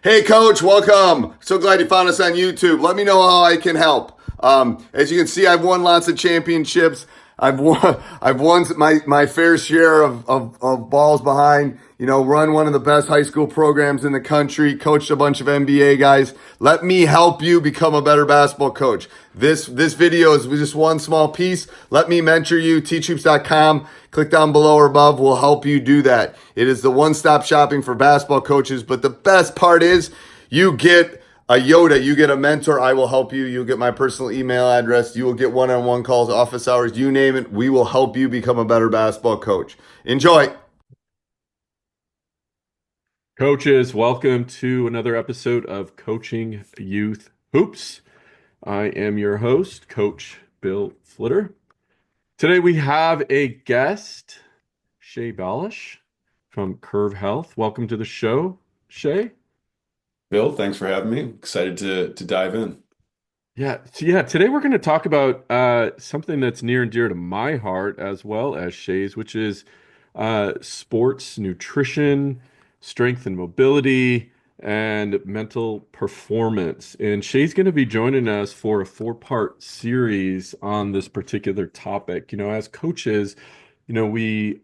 Hey, Coach, welcome. So glad you found us on YouTube. Let me know how I can help. As you can see, I've won lots of championships. I've won my fair share of balls behind. Run one of the best high school programs in the country. Coached a bunch of NBA guys. Let me help you become a better basketball coach. This video is just one small piece. Let me mentor you. Teachhoops.com. Click down below or above. We'll help you do that. It is the one-stop shopping for basketball coaches. But the best part is you get a Yoda, you get a mentor. I will help you. You'll get my personal email address. You will get one-on-one calls, office hours, you name it. We will help you become a better basketball coach. Enjoy. Coaches, welcome to another episode of Coaching Youth Hoops. I am your host, Coach Bill Flitter. Today we have a guest, Shea Ballish from Curv Health. Welcome to the show, Shea. Bill, thanks for having me. Excited to dive in. Today we're going to talk about something that's near and dear to my heart as well as Shay's, which is sports nutrition, strength and mobility, and mental performance. And Shay's going to be joining us for a four-part series on this particular topic. As coaches, we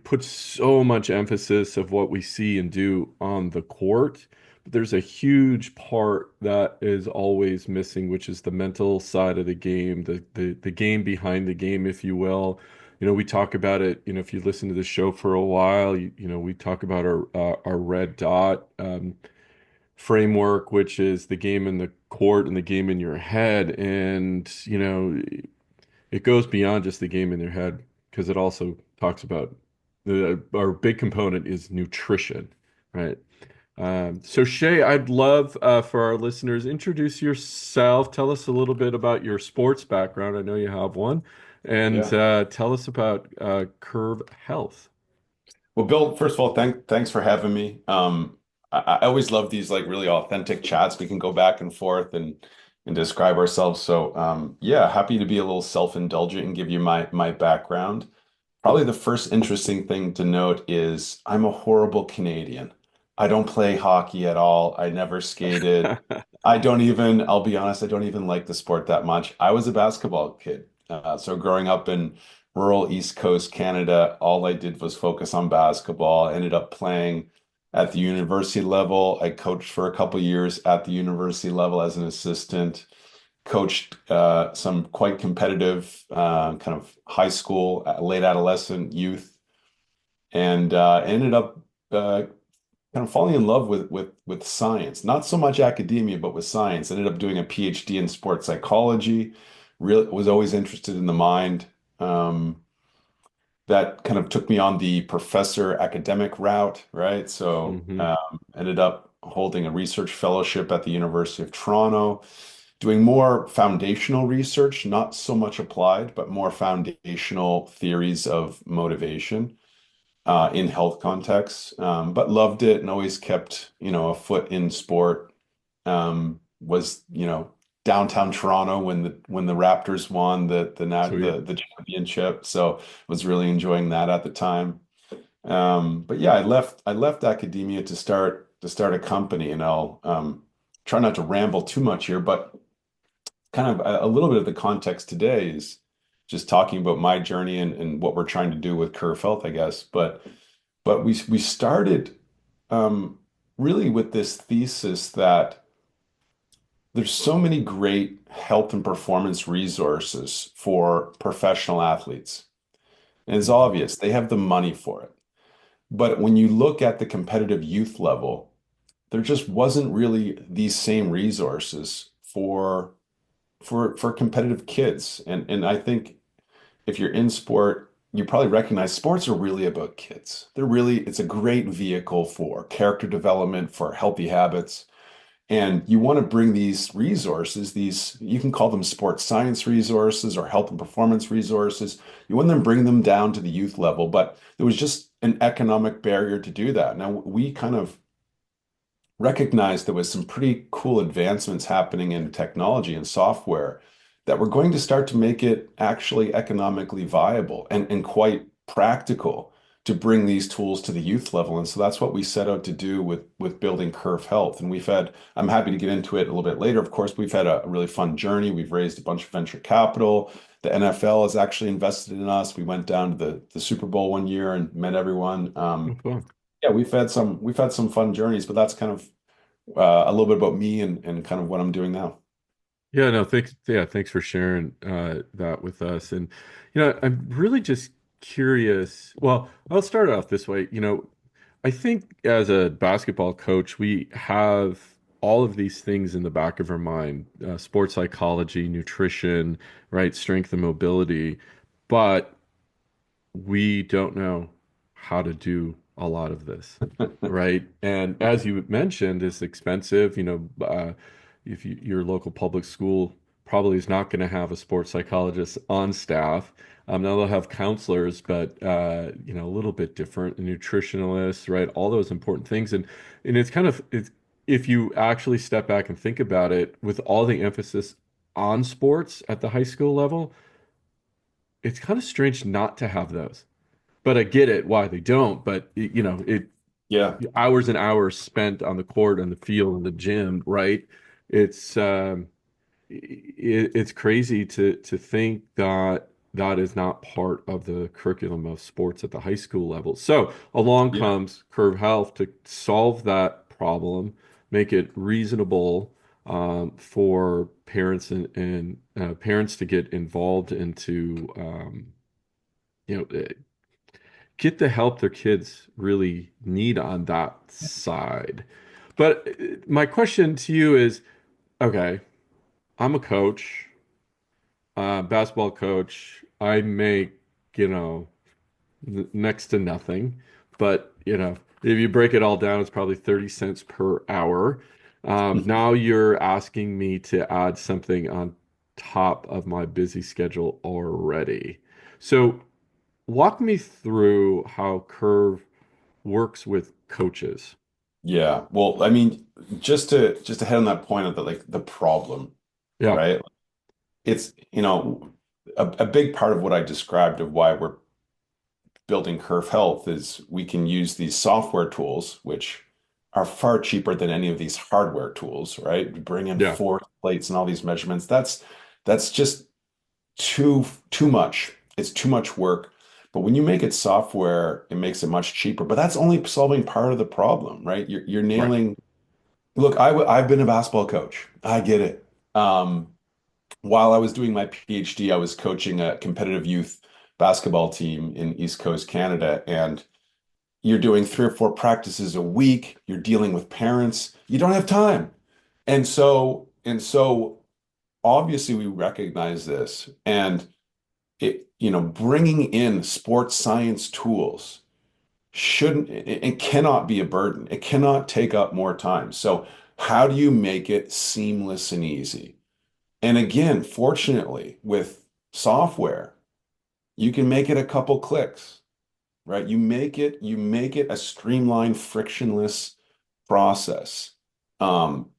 put so much emphasis of what we see and do on the court, but there's a huge part that is always missing, which is the mental side of the game, the game behind the game, if you will. We talk about it, if you listen to the show for a while, we talk about our red dot framework, which is the game in the court and the game in your head. And, it goes beyond just the game in your head because it also talks about our big component is nutrition, right? So Shay, I'd love for our listeners, introduce yourself. Tell us a little bit about your sports background. I know you have one, and Yeah. tell us about Curv Health. Well, Bill, first of all, thanks for having me. I always love these like really authentic chats. We can go back and forth and describe ourselves. So yeah, happy to be a little self-indulgent and give you my background. Probably the first interesting thing to note is I'm a horrible Canadian. I don't play hockey at all. I never skated. I'll be honest, I don't even like the sport that much. I was a basketball kid. So growing up in rural East Coast Canada, all I did was focus on basketball. I ended up playing at the university level. I coached for a couple years at the university level as an assistant, coached some quite competitive kind of high school, late adolescent youth, and ended up kind of falling in love with science. Not so much academia, but with science. Ended up doing a PhD in sports psychology. Really was always interested in the mind. Um, that kind of took me on the professor academic route, right? So hmm ended up holding a research fellowship at the University of Toronto, doing more foundational research, not so much applied, but more foundational theories of motivation in health contexts. But loved it and always kept, a foot in sport. Was, downtown Toronto when the Raptors won Sweet. the championship. So was really enjoying that at the time. But yeah, I left academia to start a company, and I'll try not to ramble too much here, but kind of a little bit of the context today is just talking about my journey and what we're trying to do with Curve Health, I guess. But we started really with this thesis that there's so many great health and performance resources for professional athletes. And it's Mhm. obvious they have the money for it. But when you look at the competitive youth level, there just wasn't really these same resources for competitive kids. And I think if you're in sport, you probably recognize sports are really about kids. It's a great vehicle for character development, for healthy habits. And you want to bring these resources, you can call them sports science resources or health and performance resources. You want them bring them down to the youth level, but there was just an economic barrier to do that. Now we kind of recognized there was some pretty cool advancements happening in technology and software that were going to start to make it actually economically viable and quite practical to bring these tools to the youth level. And so that's what we set out to do with building Curve Health. And I'm happy to get into it a little bit later. Of course, we've had a really fun journey. We've raised a bunch of venture capital. The NFL has actually invested in us. We went down to the Super Bowl one year and met everyone. Oh, cool. Yeah, we've had some fun journeys, but that's kind of a little bit about me and kind of what I'm doing now. Yeah, no, thanks. Yeah, thanks for sharing that with us. And I'm really just curious. Well, I'll start off this way. I think as a basketball coach, we have all of these things in the back of our mind: sports psychology, nutrition, right, strength and mobility, but we don't know how to do a lot of this, right? And as you mentioned, it's expensive. If your local public school probably is not going to have a sports psychologist on staff. Now they'll have counselors, but a little bit different, nutritionalists, right? All those important things, and it's if you actually step back and think about it, with all the emphasis on sports at the high school level, it's kind of strange not to have those. But I get it why they don't. But it Yeah. hours and hours spent on the court and the field and the gym, right? It's it's crazy to think that that is not part of the curriculum of sports at the high school level. So along Yeah. comes Curve Health to solve that problem, make it reasonable for parents and parents to get involved into you know get the help their kids really need on that side. But my question to you is, okay, I'm a coach, basketball coach. I make, you know, next to nothing. But, if you break it all down, it's probably 30 cents per hour. Now you're asking me to add something on top of my busy schedule already. So walk me through how Curve works with coaches. Yeah. Well, I mean, just to hit on that point of the problem, Yeah, right? It's, a big part of what I described of why we're building Curve Health is we can use these software tools, which are far cheaper than any of these hardware tools, right? We bring in yeah, force plates and all these measurements. That's just too much. It's too much work. But when you make it software, it makes it much cheaper. But that's only solving part of the problem, right? You're right. nailing. Look, I've been a basketball coach. I get it. While I was doing my PhD, I was coaching a competitive youth basketball team in East Coast Canada, and you're doing 3 or 4 practices a week. You're dealing with parents. You don't have time. And so obviously we recognize this, and bringing in sports science tools shouldn't and cannot be a burden. It cannot take up more time. So how do you make it seamless and easy? And again, fortunately, with software, you can make it a couple clicks, right? You make it a streamlined, frictionless process. Um,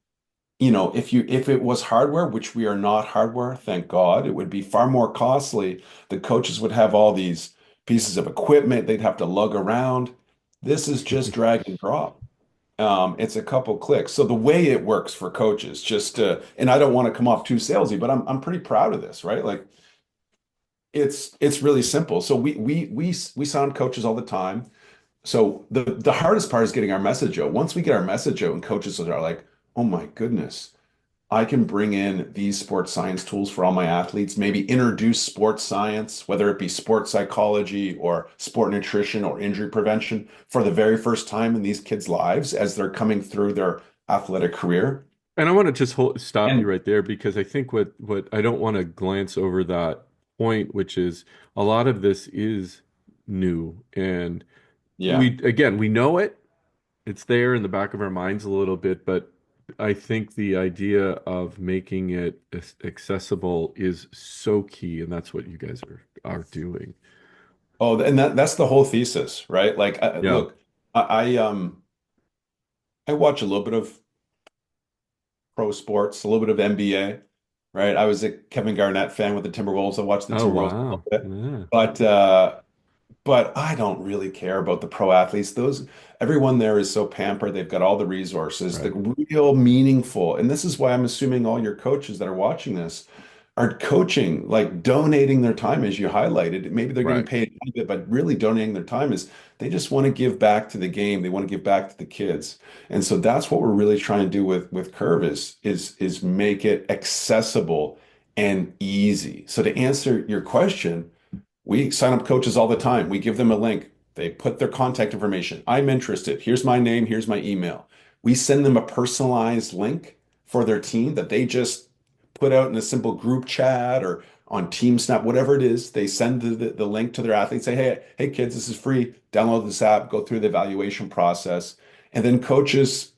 if it was hardware, which we are not hardware, thank God, it would be far more costly. The coaches would have all these pieces of equipment they'd have to lug around. This is just drag and drop. It's a couple clicks. So the way it works for coaches, and I don't want to come off too salesy, but I'm pretty proud of this, right? Like it's really simple. So we sound coaches all the time. So the hardest part is getting our message out. Once we get our message out and coaches are like, oh my goodness, I can bring in these sports science tools for all my athletes, maybe introduce sports science, whether it be sports psychology or sport nutrition or injury prevention for the very first time in these kids' lives as they're coming through their athletic career. And I want to just stop you And right there because I think what I don't want to glance over that point, which is a lot of this is new. And yeah. we know it. It's there in the back of our minds a little bit, but I think the idea of making it accessible is so key, and that's what you guys are doing. Oh, and that's the whole thesis, right? Like, Yeah. look, I watch a little bit of pro sports, a little bit of NBA, right? I was a Kevin Garnett fan with the Timberwolves. I watched the Oh, Timberwolves a little wow. bit, Yeah. but but I don't really care about the pro athletes. Those everyone there is so pampered. They've got all the resources, the Right. real meaningful. And this is why I'm assuming all your coaches that are watching this are coaching, like donating their time, as you highlighted. Maybe they're getting Right. paid a bit, but really donating their time is they just want to give back to the game. They want to give back to the kids. And so that's what we're really trying to do with Curve is make it accessible and easy. So to answer your question, we sign up coaches all the time. We give them a link. They put their contact information. I'm interested. Here's my name. Here's my email. We send them a personalized link for their team that they just put out in a simple group chat or on TeamSnap, whatever it is. They send the link to their athletes, say, hey, kids, this is free. Download this app, go through the evaluation process. And then coaches,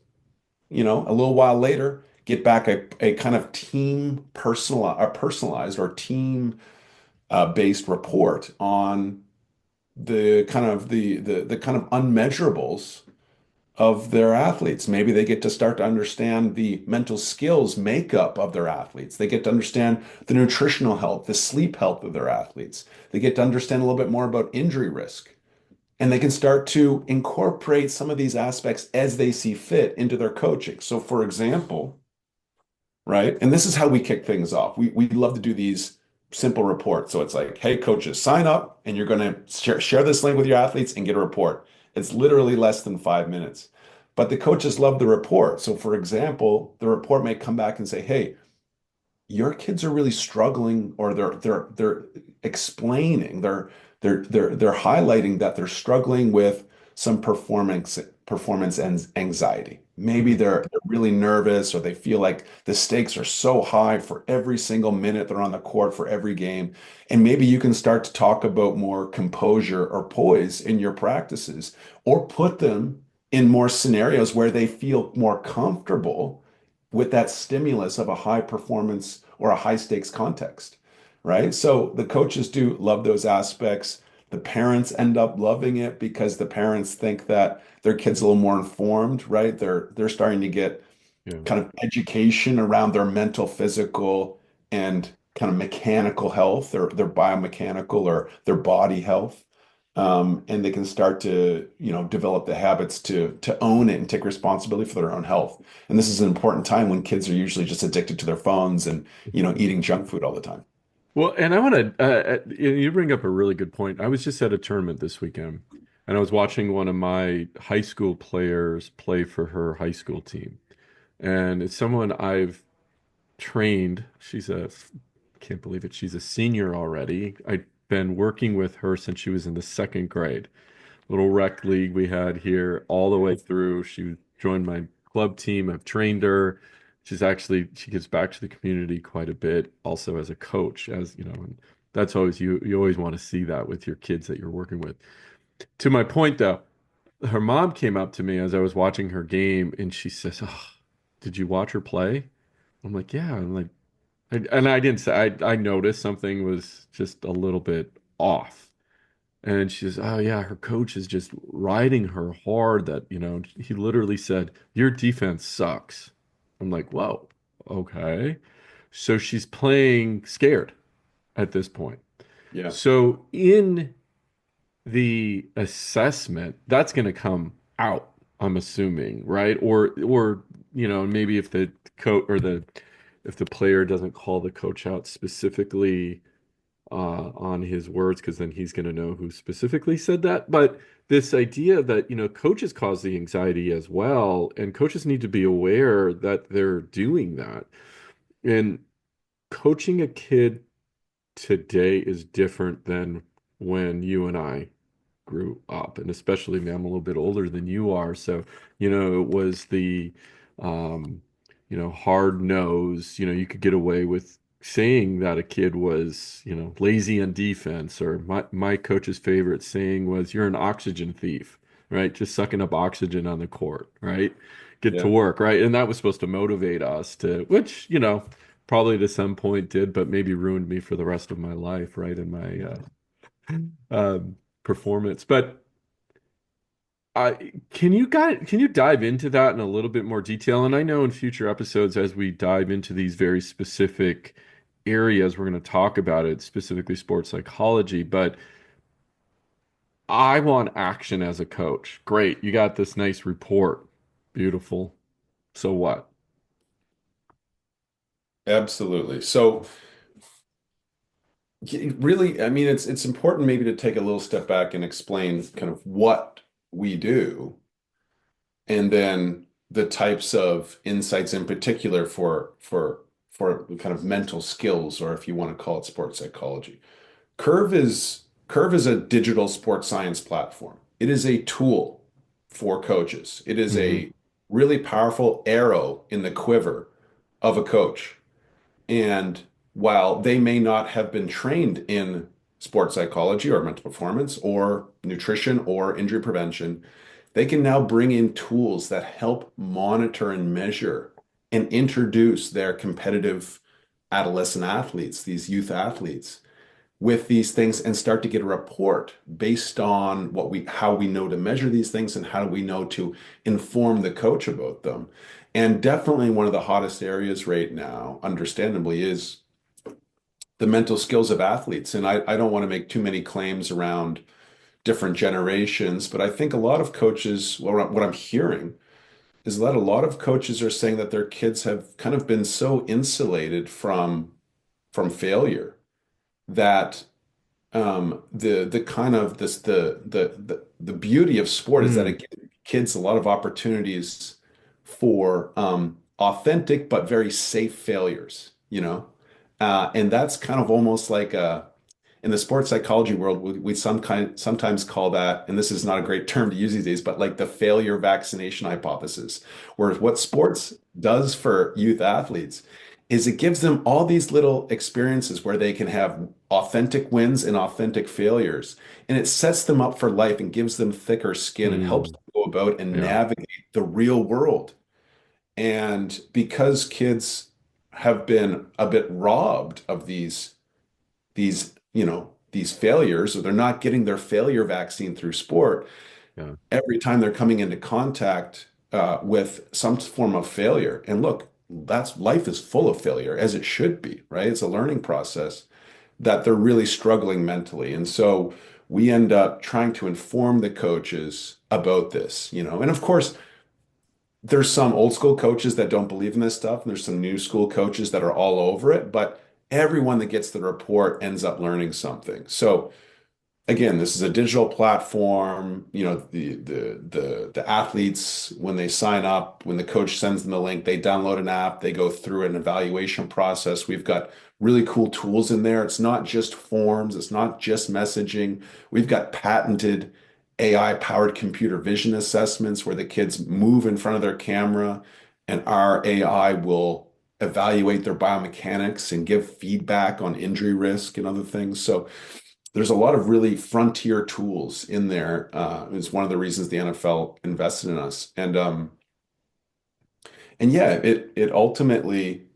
a little while later, get back a kind of team personalized or team based report on the kind of unmeasurables of their athletes. Maybe they get to start to understand the mental skills makeup of their athletes. They get to understand the nutritional health, the sleep health of their athletes. They get to understand a little bit more about injury risk. And they can start to incorporate some of these aspects as they see fit into their coaching. So, for example, right? And this is how we kick things off. We love to do these simple reports. So it's like, hey, coaches, sign up and you're going to share this link with your athletes and get a report. It's literally less than 5 minutes. But the coaches love the report. So, for example, the report may come back and say, hey, your kids are really struggling, or they're explaining, they're highlighting that they're struggling with some performance and anxiety. Maybe Mhm. they're really nervous, or they feel like the stakes are so high for every single minute they're on the court for every game. And maybe you can start to talk about more composure or poise in your practices, or put them in more scenarios where they feel more comfortable with that stimulus of a high performance or a high stakes context, right? So the coaches do love those aspects. The parents end up loving it because the parents think that their kid's a little more informed, right? They're starting to get Yeah. kind of education around their mental, physical, and kind of mechanical health, or their biomechanical or their body health. And they can start to, develop the habits to own it and take responsibility for their own health. And this is an important time when kids are usually just addicted to their phones and, eating junk food all the time. Well, and I want to, you bring up a really good point. I was just at a tournament this weekend and I was watching one of my high school players play for her high school team. And it's someone I've trained. Can't believe it, she's a senior already. I've been working with her since she was in the second grade. Little rec league we had here all the way through. She joined my club team. I've trained her. She gives back to the community quite a bit, also as a coach, as you know, and that's always you always want to see that with your kids that you're working with. To my point though, her mom came up to me as I was watching her game and she says, "Oh, did you watch her play?" I'm like, "Yeah." I'm like, and I didn't say I noticed something was just a little bit off. And she says, "Oh yeah, her coach is just riding her hard that, he literally said, 'Your defense sucks.'" I'm like, "Whoa, okay." So she's playing scared at this point. Yeah. So in the assessment, that's going to come out, I'm assuming, right? Or maybe if the coach or the if the player doesn't call the coach out specifically on his words, because then he's going to know who specifically said that. But this idea that, coaches cause the anxiety as well, and coaches need to be aware that they're doing that. And coaching a kid today is different than when you and I grew up, and especially me, I'm a little bit older than you are. So, it was the, um, hard nose, you could get away with saying that a kid was, lazy on defense, or my coach's favorite saying was, "You're an oxygen thief," right? Just sucking up oxygen on the court, right? Get to Yeah. work, right? And that was supposed to motivate us to, which, probably to some point did, but maybe ruined me for the rest of my life, right? In my performance. But can you dive into that in a little bit more detail? And I know in future episodes, as we dive into these very specific areas, we're going to talk about it, specifically sports psychology. But I want action as a coach. Great, you got this nice report. Beautiful. So what? Absolutely. So really, I mean, it's important maybe to take a little step back and explain kind of what we do, and then the types of insights in particular for kind of mental skills, or if you want to call it sports psychology. Curv is a digital sports science platform. It is a tool for coaches. It is Hmm. a really powerful arrow in the quiver of a coach. And while they may not have been trained in sports psychology or mental performance or nutrition or injury prevention, they can now bring in tools that help monitor and measure and introduce their competitive adolescent athletes, these youth athletes, with these things and start to get a report based on how we know to measure these things and how we know to inform the coach about them. And definitely one of the hottest areas right now, understandably, is the mental skills of athletes. And I don't want to make too many claims around different generations, but I think a lot of coaches, well, what I'm hearing is that a lot of coaches are saying that their kids have kind of been so insulated from failure that the kind of this the beauty of sport is that Mm, it gives kids a lot of opportunities for authentic but very safe failures, and that's kind of almost like a in the sports psychology world, we sometimes call that, and this is not a great term to use these days, but like the failure vaccination hypothesis, where what sports does for youth athletes is it gives them all these little experiences where they can have authentic wins and authentic failures. And it sets them up for life and gives them thicker skin and helps mm, them go about and yeah. navigate the real world. And because kids have been a bit robbed of these failures, or they're not getting their failure vaccine through sport, Yeah. every time they're coming into contact with some form of failure. And look, that's life is full of failure, as it should be, right? It's a learning process that they're really struggling mentally. And so we end up trying to inform the coaches about this. And of course, there's some old school coaches that don't believe in this stuff, and there's some new school coaches that are all over it, but everyone that gets the report ends up learning something. So again, this is a digital platform. The athletes, when they sign up, when the coach sends them the link, they download an app, they go through an evaluation process. We've got really cool tools in there. It's not just forms, it's not just messaging. We've got patented AI-powered computer vision assessments where the kids move in front of their camera and our AI will evaluate their biomechanics and give feedback on injury risk and other things. So there's a lot of really frontier tools in there. It's one of the reasons the NFL invested in us. And yeah, it ultimately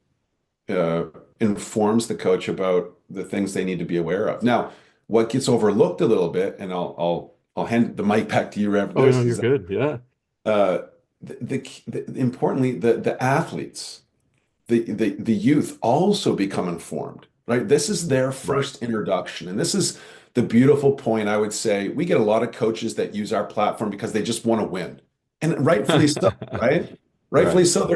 uh, informs the coach about the things they need to be aware of. Now, what gets overlooked a little bit, and I'll hand the mic back to you after Oh, no, this, you're is good. Yeah. uh, importantly the athletes, the youth also become informed, right? This is their Right. first introduction. And this is the beautiful point. I would say we get a lot of coaches that use our platform because they just want to win. And rightfully so, right? Rightfully Right. so.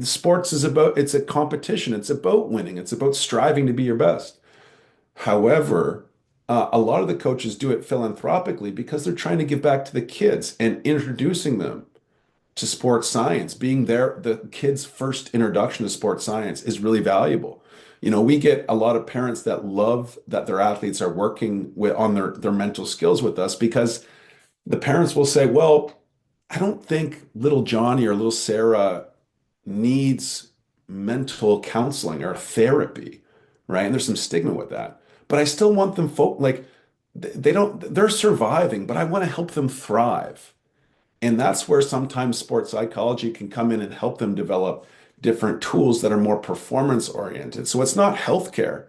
Sports is about, it's a competition. It's about winning. It's about striving to be your best. However, a lot of the coaches do it philanthropically because they're trying to give back to the kids and introducing them to sports science. Being there, the kids' first introduction to sports science is really valuable. We get a lot of parents that love that their athletes are working on their mental skills with us because the parents will say, well, I don't think little Johnny or little Sarah needs mental counseling or therapy, right? And there's some stigma with that. But I still want them like they don't, they're surviving, but I want to help them thrive. And that's where sometimes sports psychology can come in and help them develop different tools that are more performance oriented. So it's not healthcare,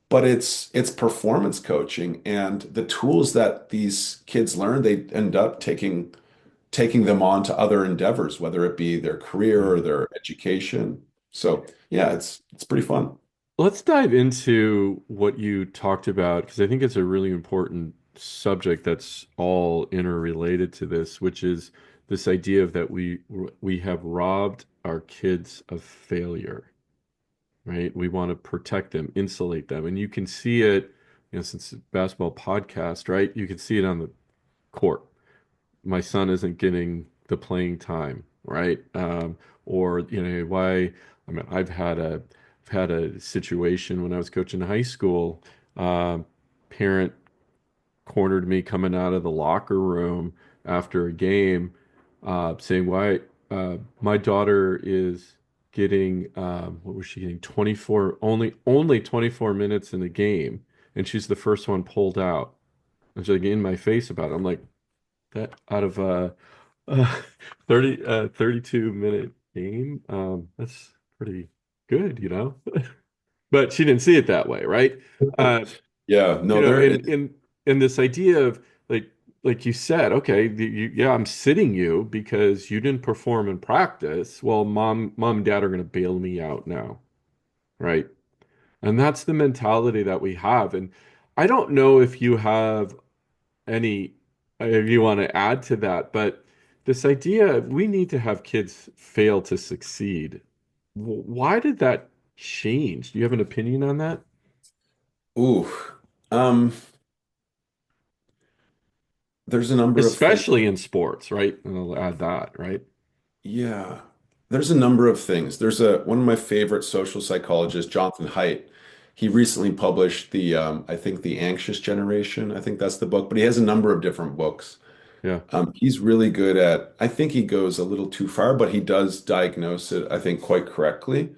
but it's performance coaching, and the tools that these kids learn, they end up taking them on to other endeavors, whether it be their career or Mm. their education. So yeah, it's pretty fun. Let's dive into what you talked about because I think it's a really important subject that's all interrelated to this, which is this idea of that we have robbed our kids of failure, right? We want to protect them, insulate them, and you can see it, since it's a basketball podcast, right? You can see it on the court. My son isn't getting the playing time, right? Or why? I mean, I've had a situation when I was coaching high school. Parent cornered me coming out of the locker room after a game, saying why my daughter is getting what was she getting 24 only 24 minutes in the game, and she's the first one pulled out. And she's like in my face about it. I'm like, that out of uh 32-minute game, that's pretty good, but she didn't see it that way, right? uh Yeah, you no, know there in is. in in this idea of like you said, okay, yeah, I'm sitting you because you didn't perform in practice. Well, mom and dad are going to bail me out now, right? And that's the mentality that we have. And I don't know if you have any, if you want to add to that, but this idea we need to have kids fail to succeed. Why did that change? Do you have an opinion on that? Ooh, um, there's a number of things. Especially in sports, right? And I'll add that, right? Yeah, there's a number of things. There's a one of my favorite social psychologists, Jonathan Haidt. He recently published I think the Anxious Generation. I think that's the book, but he has a number of different books. Yeah. He's really good at, I think he goes a little too far, but he does diagnose it, I think, quite correctly.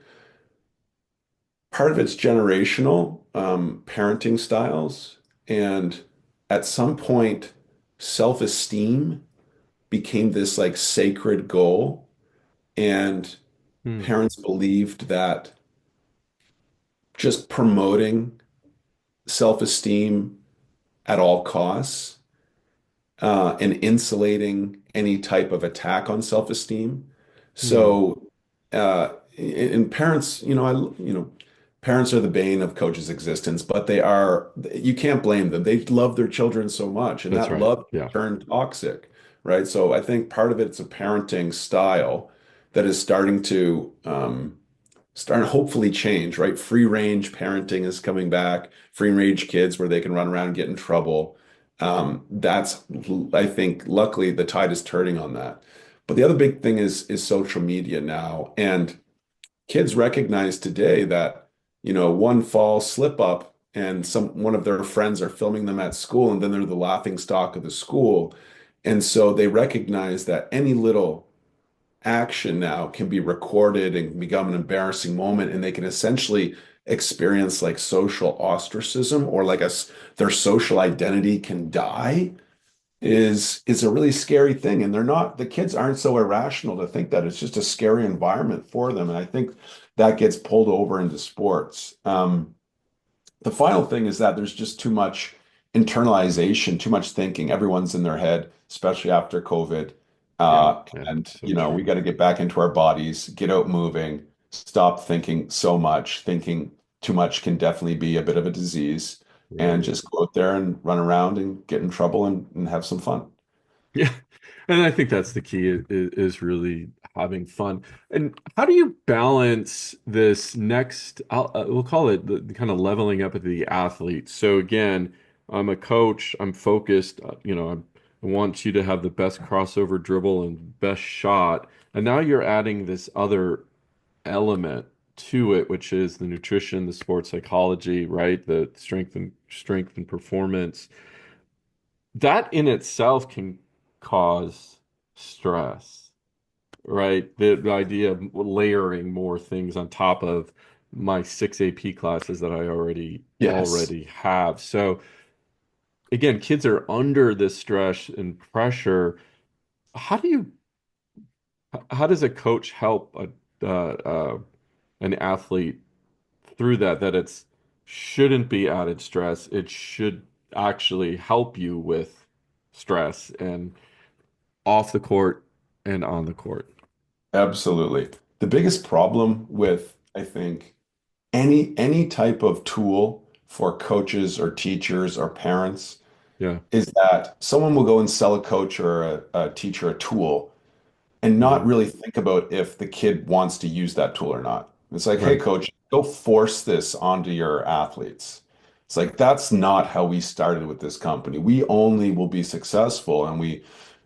Part of it's generational, parenting styles, and at some point, self-esteem became this like sacred goal, and Hmm. parents believed that just promoting self-esteem at all costs and insulating any type of attack on self-esteem. Hmm. So, and parents, parents are the bane of coaches' existence, but you can't blame them. They love their children so much, and That's that right. love Yeah. turned toxic, right? So I think part of it's a parenting style that is starting to hopefully change, right? Free range parenting is coming back, free range kids where they can run around and get in trouble. I think, luckily the tide is turning on that. But the other big thing is social media now, and kids recognize today that, one false slip up and one of their friends are filming them at school, and then they're the laughing stock of the school. And so they recognize that any little action now can be recorded and become an embarrassing moment, and they can essentially experience like social ostracism, or like their social identity can die, is a really scary thing. And the kids aren't so irrational to think that it's just a scary environment for them. And I think that gets pulled over into sports. The final thing is that there's just too much internalization, too much thinking. Everyone's in their head, especially after COVID. Yeah. Yeah. And, So we true. got to get back into our bodies, get out moving, stop thinking so much. Thinking too much can definitely be a bit of a disease, and Right. just go out there and run around and get in trouble and have some fun. Yeah. And I think that's the key is really having fun. And how do you balance this next, we'll call it the kind of leveling up of the athlete. So again, I'm a coach, I'm focused, I want you to have the best crossover dribble and best shot. And now you're adding this other element to it, which is the nutrition, the sports psychology, right? The strength and performance. That in itself can cause stress, right? The idea of layering more things on top of my six AP classes that I already Yes, already have. So again, kids are under this stress and pressure. How do you how does a coach help an athlete through that it's shouldn't be added stress. It should actually help you with stress and off the court and on the court. absolutely. The biggest problem with, I think, any type of tool for coaches or teachers or parents Yeah. is that someone will go and sell a coach or a teacher a tool and not Mm. really think about if the kid wants to use that tool or not. It's like, hey, Right. coach, go force this onto your athletes. It's like, that's not how we started with this company. We only will be successful, and we,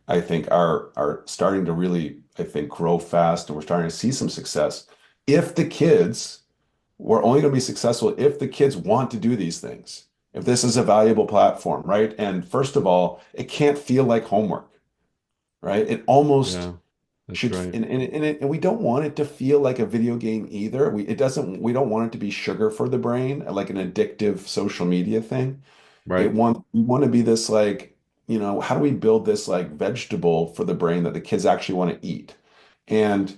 I think, are starting to really, I think, grow fast, and we're starting to see some success. If the kids, we're only going to be successful if the kids want to do these things. If this is a valuable platform, right? And first of all, it can't feel like homework, right? It almost Yeah. That's should, right. and we don't want it to feel like a video game either. We don't want it to be sugar for the brain, like an addictive social media thing. Right. We want to be this like, how do we build this like vegetable for the brain that the kids actually want to eat? And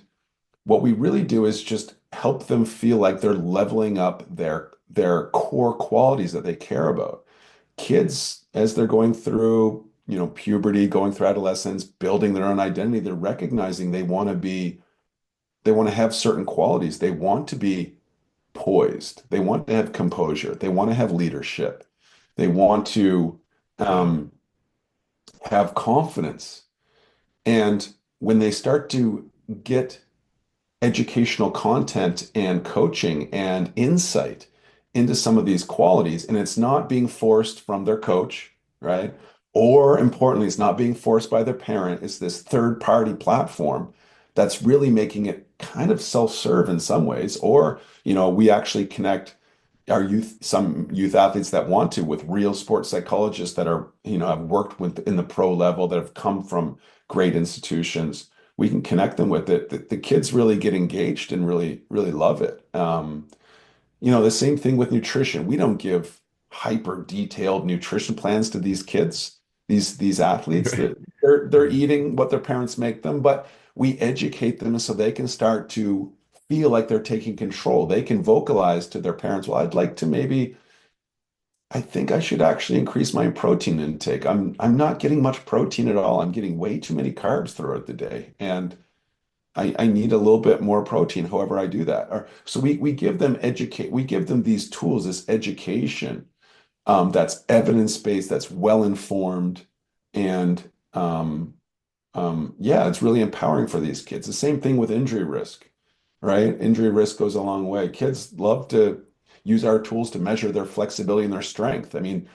what we really do is just help them feel like they're leveling up their core qualities that they care about. Kids, as they're going through, puberty, going through adolescence, building their own identity, they're recognizing they want to have certain qualities. They want to be poised. They want to have composure. They want to have leadership. They want to Yeah. um, have confidence. And when they start to get educational content and coaching and insight into some of these qualities, and it's not being forced from their coach, right? Or importantly, it's not being forced by their parent. It's this third party platform that's really making it kind of self-serve in some ways. Or, we actually connect some youth athletes that want to with real sports psychologists that are, have worked with in the pro level that have come from great institutions. We can connect them with it. The kids really get engaged and really, really love it. The same thing with nutrition. We don't give hyper detailed nutrition plans to these kids, these athletes. They're Right. eating what their parents make them, but we educate them so they can start to feel like they're taking control. They can vocalize to their parents, well, I think I should actually increase my protein intake. I'm not getting much protein at all. I'm getting way too many carbs throughout the day. And I need a little bit more protein, however I do that. So we give them we give them these tools, this education that's evidence-based, that's well-informed, and yeah, it's really empowering for these kids. The same thing with injury risk, right? Injury risk goes a long way. Kids love to use our tools to measure their flexibility and their strength. I mean,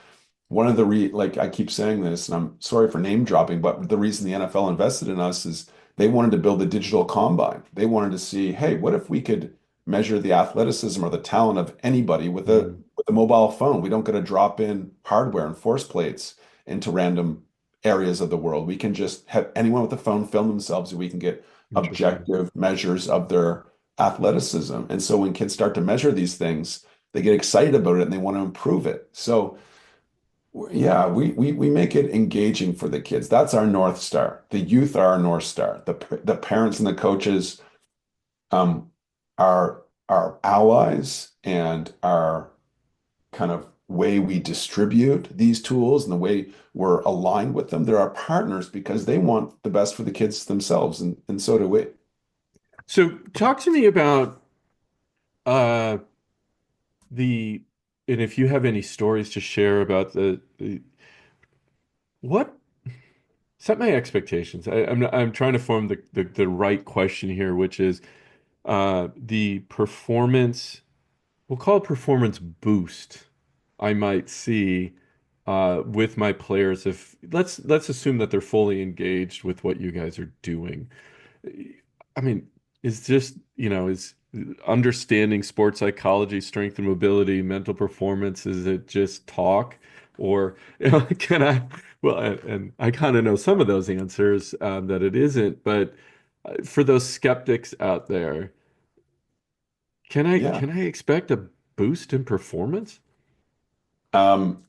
one of the like I keep saying this, and I'm sorry for name dropping, but the reason the NFL invested in us is they wanted to build a digital combine. They wanted to see, hey, what if we could measure the athleticism or the talent of anybody with a Mm. mobile phone? We don't get to drop in hardware and force plates into random areas of the world. We can just have anyone with a phone film themselves, and we can get Interesting. objective measures of their athleticism. And so when kids start to measure these things, they get excited about it and they want to improve it. So yeah, we make it engaging for the kids. That's our North Star. The youth are our North Star. The parents and the coaches um, are our allies, and our kind of way we distribute these tools and the way we're aligned with them. They're our partners because they want the best for the kids themselves, and so do we. So talk to me about uh the and if you have any stories to share about the what set my expectations. I'm trying to form the right question here, which is the performance, we'll call it performance boost I might see with my players if let's assume that they're fully engaged with what you guys are doing. I mean, is just, is understanding sports psychology, strength and mobility, mental performance, is it just talk? Or, can I, well, and I kind of know some of those answers that it isn't, but for those skeptics out there, can I Yeah. can I expect a boost in performance? Um,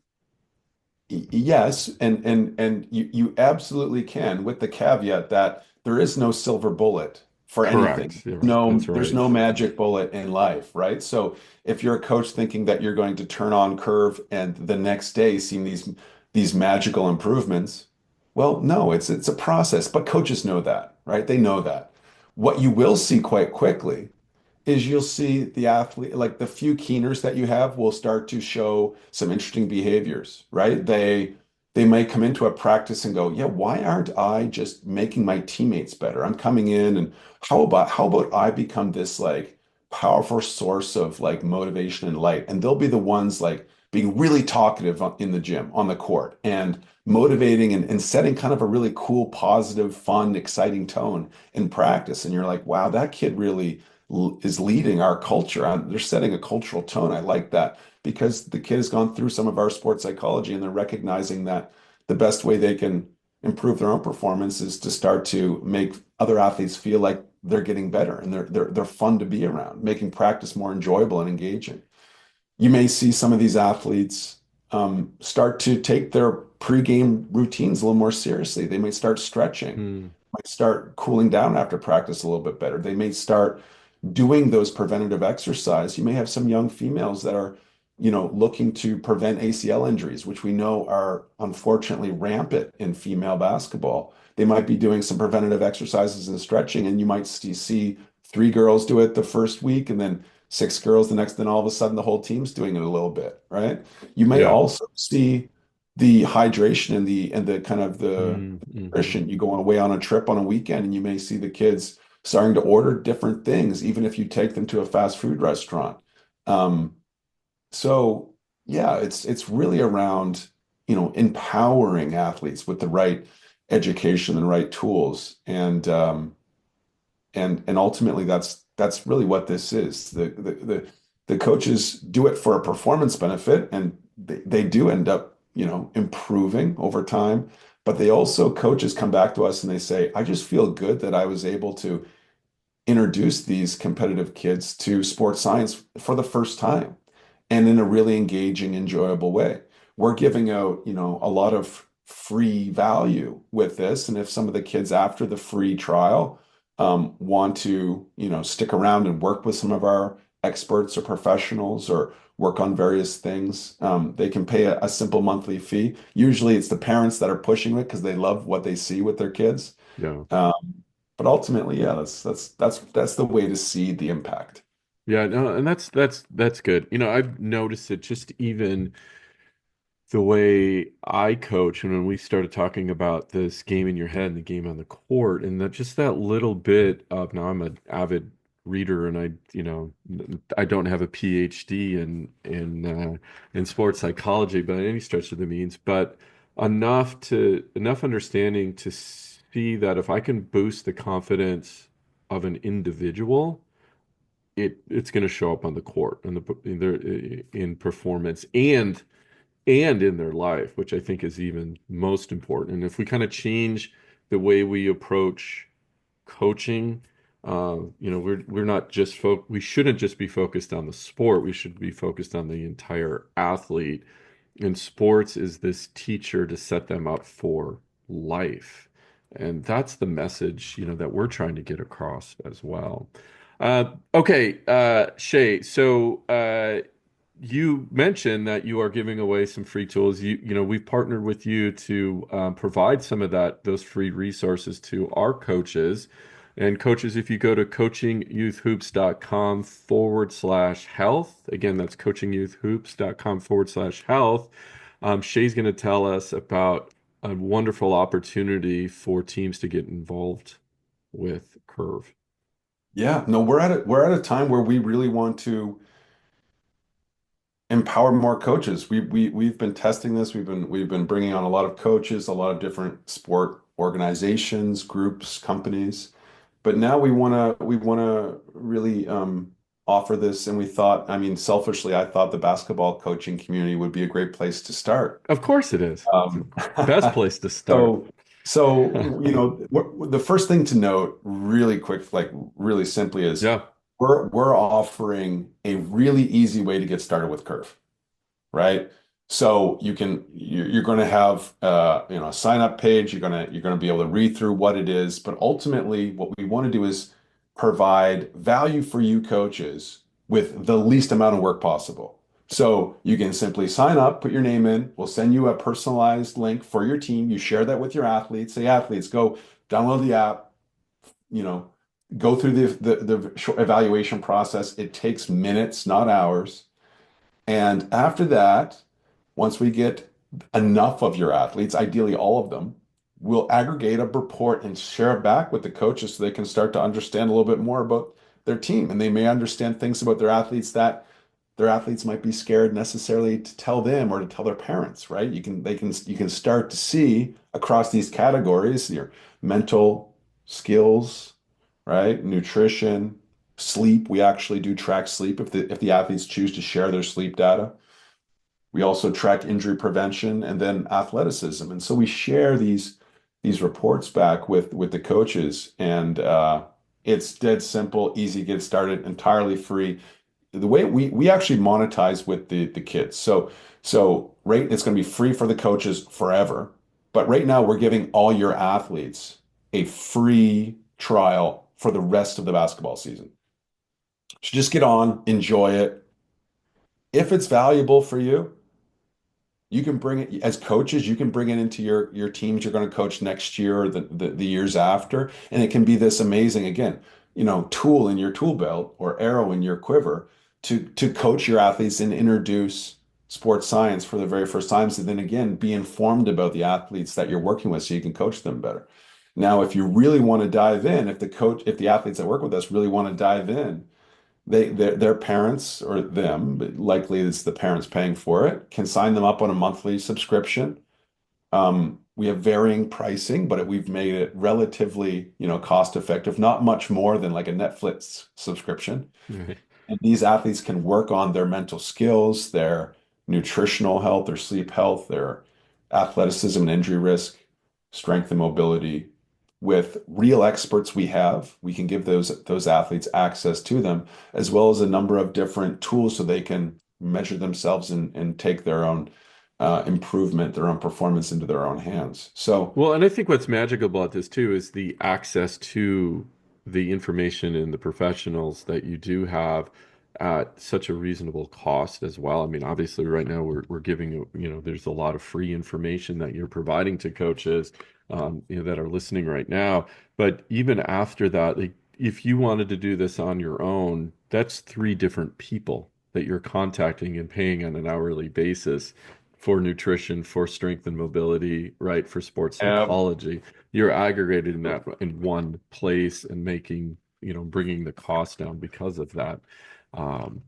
Yes, and you absolutely can, with the caveat that there is no silver bullet for anything. Correct. You're right. That's There's right. no magic bullet in life, right? So if you're a coach thinking that you're going to turn on Curve and the next day seeing these magical improvements, well, no, it's a process. But coaches know that, right? They know that. What you will see quite quickly is you'll see the athlete, like the few keeners that you have will start to show some interesting behaviors, right? they might come into a practice and go, yeah, why aren't I just making my teammates better? I'm coming in and how about I become this like powerful source of like motivation and light? And they'll be the ones like being really talkative in the gym, on the court, and motivating and setting kind of a really cool, positive, fun, exciting tone in practice. And you're like, wow, that kid really is leading our culture. They're setting a cultural tone. I like that because the kid has gone through some of our sports psychology and they're recognizing that the best way they can improve their own performance is to start to make other athletes feel like they're getting better and they're fun to be around, making practice more enjoyable and engaging. You may see some of these athletes start to take their pregame routines a little more seriously. They may start stretching, Hmm. might start cooling down after practice a little bit better. They may start doing those preventative exercise. You may have some young females that are, looking to prevent ACL injuries, which we know are unfortunately rampant in female basketball. They might be doing some preventative exercises and stretching, and you might see three girls do it the first week, and then six girls the next. Then all of a sudden, the whole team's doing it a little bit, right? You may Yeah. also see the hydration and the kind of the Mm-hmm. nutrition. You go away on a trip on a weekend, and you may see the kids starting to order different things, even if you take them to a fast food restaurant. Um, so yeah, it's really around, empowering athletes with the right education and right tools. And ultimately that's really what this is. The coaches do it for a performance benefit, and they do end up, improving over time. But they also coaches come back to us and they say, I just feel good that I was able to introduce these competitive kids to sports science for the first time and in a really engaging, enjoyable way. We're giving out, a lot of free value with this. And if some of the kids after the free trial want to, stick around and work with some of our experts or professionals or work on various things, they can pay a simple monthly fee. Usually it's the parents that are pushing it because they love what they see with their kids. Yeah. Um, but ultimately, yeah, that's the way to see the impact. Yeah, no, and that's good. I've noticed it just even the way I coach, and when we started talking about this game in your head and the game on the court, and that just that little bit of now I'm an avid reader, and I don't have a PhD in sports psychology by any stretch of the means, but enough understanding to see that if I can boost the confidence of an individual, it's going to show up on the court and in performance and in their life, which I think is even most important. And if we kind of change the way we approach coaching, we're not just we shouldn't just be focused on the sport. We should be focused on the entire athlete. And sports is this teacher to set them up for life. And that's the message, that we're trying to get across as well. Okay, Shay, so you mentioned that you are giving away some free tools. We've partnered with you to provide some of those free resources to our coaches. And coaches, if you go to coachingyouthhoops.com/health, again, that's coachingyouthhoops.com/health, Shay's going to tell us about a wonderful opportunity for teams to get involved with Curv. Yeah, no, we're at a time where we really want to empower more coaches. We've been testing this. We've been bringing on a lot of coaches, a lot of different sport organizations, groups, companies. But now we wanna really offer this. And we thought, I mean, selfishly, I thought the basketball coaching community would be a great place to start. Of course it is. It's the Um, best place to start. so the first thing to note, really quick, like really simply, is Yeah. we're offering a really easy way to get started with Curve, right? So you're going to have a sign up page. You're going to be able to read through what it is, but ultimately what we want to do is provide value for you coaches with the least amount of work possible. So you can simply sign up, put your name in. We'll send you a personalized link for your team. You share that with your athletes. Say, athletes, go download the app, you know, go through the short evaluation process. It takes minutes, not hours. And after that, once we get enough of your athletes, ideally all of them, will aggregate a report and share it back with the coaches so they can start to understand a little bit more about their team. And they may understand things about their athletes that their athletes might be scared necessarily to tell them or to tell their parents, right? You can start to see across these categories your mental skills, right? Nutrition, sleep. We actually do track sleep if the athletes choose to share their sleep data. We also track injury prevention and then athleticism. And so we share these reports back with the coaches, and it's dead simple, easy to get started, entirely free. The way we actually monetize with the kids. So right, it's going to be free for the coaches forever. But right now we're giving all your athletes a free trial for the rest of the basketball season. So just get on, enjoy it. If it's valuable for you, you can bring it as coaches, you can bring it into your teams you're going to coach next year or the years after. And it can be this amazing, again, tool in your tool belt or arrow in your quiver to coach your athletes and introduce sports science for the very first time. So then again, be informed about the athletes that you're working with so you can coach them better. Now, if you really want to dive in, if the athletes that work with us really want to dive in, their parents or them, but likely it's the parents paying for it, can sign them up on a monthly subscription. We have varying pricing, but we've made it relatively, cost effective, not much more than like a Netflix subscription. Right. And these athletes can work on their mental skills, their nutritional health, their sleep health, their athleticism and injury risk, strength and mobility. With real experts we have, we can give those athletes access to them, as well as a number of different tools so they can measure themselves and take their own improvement, their own performance into their own hands. So Well, and I think what's magical about this too is the access to the information and the professionals that you do have at such a reasonable cost as well. I mean, obviously, right now we're giving there's a lot of free information that you're providing to coaches, that are listening right now. But even after that, like, if you wanted to do this on your own, that's three different people that you're contacting and paying on an hourly basis for nutrition, for strength and mobility, right? For sports yeah, psychology. You're aggregating that in one place and bringing the cost down because of that. Um,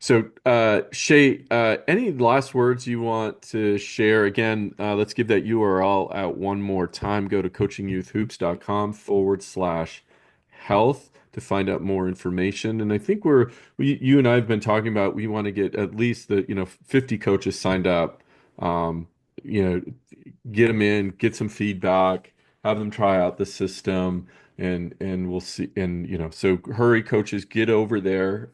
Shay, any last words you want to share? Again, let's give that URL out one more time. Go to coachingyouthhoops.com/health to find out more information. And I think you and I have been talking about, we want to get at least 50 coaches signed up. Um, you know, get them in, get some feedback, have them try out the system, and we'll see. And so hurry, coaches, get over there.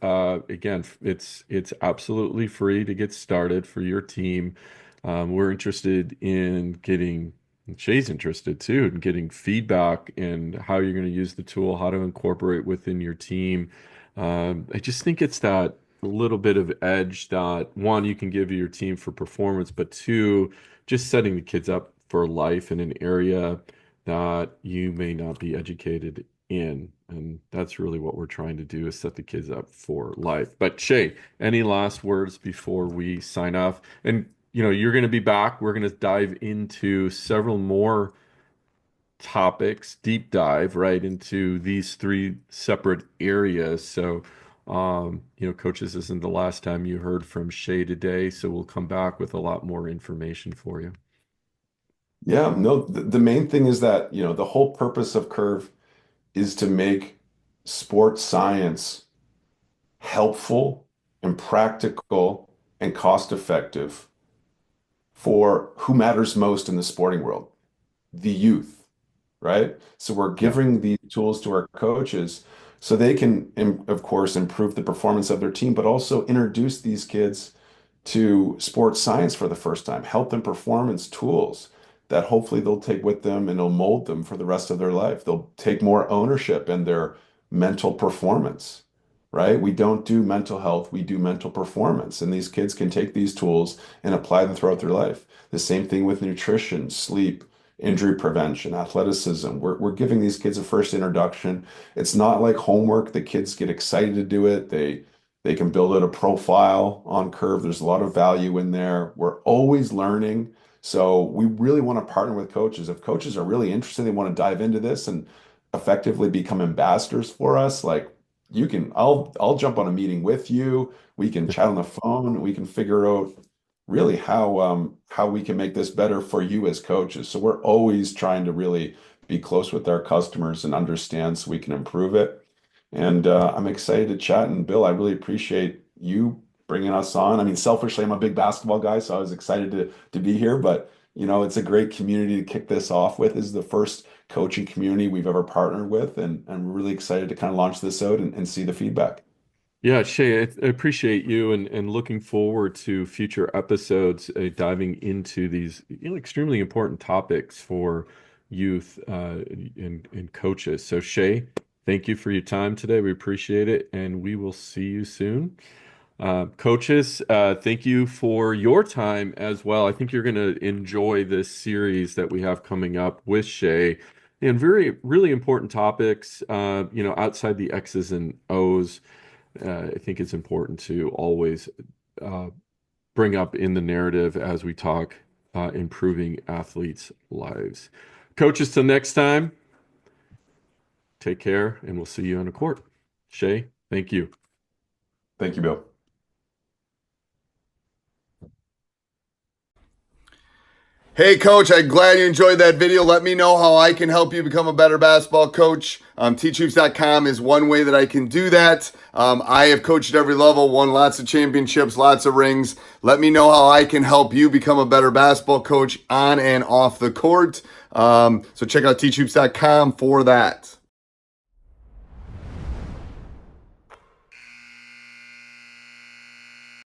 Again, it's absolutely free to get started for your team. We're interested in getting. Shay's interested too in getting feedback and how you're going to use the tool, how to incorporate within your team. I just think it's that little bit of edge that, one, you can give your team for performance, but two, just setting the kids up for life in an area that you may not be educated in. And that's really what we're trying to do, is set the kids up for life. But Shay, any last words before we sign off? And you're going to be back. We're going to dive into several more topics, deep dive right into these three separate areas. So, coaches, this isn't the last time you heard from Shay today. So we'll come back with a lot more information for you. yeah, no, the main thing is that, the whole purpose of Curve is to make sports science helpful and practical and cost effective for who matters most in the sporting world, the youth, right? So we're Yeah. giving these tools to our coaches so they can, of course, improve the performance of their team, but also introduce these kids to sports science for the first time, help them performance tools that hopefully they'll take with them and it'll mold them for the rest of their life. They'll take more ownership in their mental performance, right? We don't do mental health, we do mental performance. And these kids can take these tools and apply them throughout their life. The same thing with nutrition, sleep, injury prevention, athleticism. We're giving these kids a first introduction. It's not like homework. The kids get excited to do it. They can build out a profile on Curve. There's a lot of value in there. We're always learning. So we really want to partner with coaches. If coaches are really interested, they want to dive into this and effectively become ambassadors for us, like I'll jump on a meeting with you. We can chat on the phone. We can figure out really how we can make this better for you as coaches. So we're always trying to really be close with our customers and understand so we can improve it. And I'm excited to chat. And Bill, I really appreciate you bringing us on. I mean, selfishly, I'm a big basketball guy, so I was excited to be here. But it's a great community to kick this off with. This is the first coaching community we've ever partnered with, and I'm really excited to kind of launch this out and see the feedback. Yeah, Shay, I appreciate you and looking forward to future episodes diving into these extremely important topics for youth and coaches. So, Shay, thank you for your time today. We appreciate it, and we will see you soon. Coaches, thank you for your time as well. I think you're going to enjoy this series that we have coming up with Shay and really important topics, outside the X's and O's. I think it's important to always uh, bring up in the narrative as we talk improving athletes' lives. Coaches, till next time, take care, and we'll see you on the court. Shay, thank you. Thank you, Bill. Hey, Coach, I'm glad you enjoyed that video. Let me know how I can help you become a better basketball coach. Teachhoops.com is one way that I can do that. I have coached at every level, won lots of championships, lots of rings. Let me know how I can help you become a better basketball coach on and off the court. So check out teachhoops.com for that.